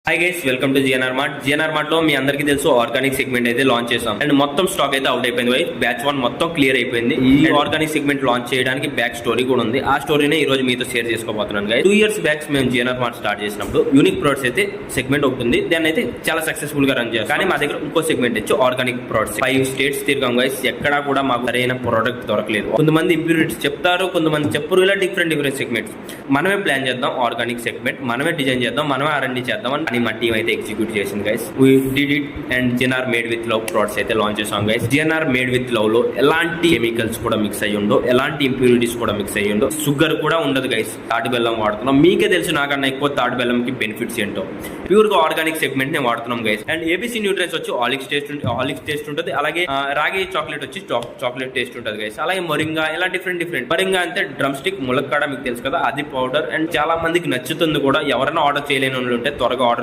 Hi guys, welcome to GNR mart. GNR mart లో మీ అందరికీ తెలుసు ఆర్గానిక్ సెగ్మెంట్ అయితే లాంచ్ చేసాం అండ్ మొత్తం స్టాక్ అయితే అవుట్ అయిపోయింది. బ్యాచ్ 1 మొత్తం క్లియర్ అయిపోయింది. ఈ ఆర్గానిక్ సెగ్మెంట్ లాంచ్ చేయడానికి బ్యాక్ స్టోరీ కూడా ఉంది. ఆ స్టోరీనే ఈ రోజు మీతో షేర్ చేసుకోబోతున్నాను గైస్. 2 years బ్యాక్ మేము జిఎన్ఆర్ మార్ట్ స్టార్ట్ చేసినప్పుడు యూనిక్ ప్రొడక్ట్స్ అయితే సెగ్మెంట్ ఉంటుంది. దాన్ని అయితే చాలా సక్సెస్ఫుల్ గా రన్ చేస్తాం. కానీ మా దగ్గర ఇంకో సెగ్మెంట్ వచ్చి ఆర్గానిక్ ప్రొడక్ట్స్. 5 states తిరిగాం గైస్, ఎక్కడా కూడా మాకు సరైన ప్రొడక్ట్ దొరకలేదు. కొంతమంది ఇంప్యూరిటీస్ చెప్తారు, కొంతమంది చెప్పరు. ఇలా డిఫరెంట్ సెగ్మెంట్స్ మనమే ప్లాన్ చేద్దాం. ఆర్గానిక్ సెగ్మెంట్ మనమే డిజైన్ చేద్దాం, మనమే R&D చేద్దాం అని మా టీం అయితే ఎగ్జిక్యూట్ చేసింది guys. We did it and GNR made with love products అయితే లాంచ్ చేసాం guys. GNR made with love లో ఎలాంటి కెమికల్స్ కూడా మిక్స్ అయ్యి ఉండో, ఎలాంటి ఇంప్యూరిటీస్ కూడా మిక్స్ అయ్యి ఉండో, షుగర్ కూడా ఉండదు గైస్. తాటి బెల్లం వాడుతున్నాం. మీకే తెలుసు నాకన్నా ఎక్కువ తాటి బెల్లం కి బెనిఫిట్స్ ఏంటో. ప్యూర్ గా ఆర్గానిక్ సెగ్మెంట్ నే వాడుతున్నాం గైస్. అండ్ ఏబిసి న్యూట్రియన్స్ వచ్చి హాలిక్స్ టేస్ట్ ఉంటుంది. అలాగే రాగి చాక్లెట్ వచ్చి చాక్లెట్ టేస్ట్ ఉంటుంది గైస్. అలాగే మొరింగా, ఇలా డిఫరెంట్ మొరింగా అంటే డ్రమ్ స్టిక్, ములక్కాడ మీకు తెలుసు కదా, అది పౌడర్. అండ్ చాలా మందికి నచ్చుతుంది కూడా. ఎవరైనా ఆర్డర్ చేయలేని వాళ్ళు ఉంటే త్వరగా ఆర్డర్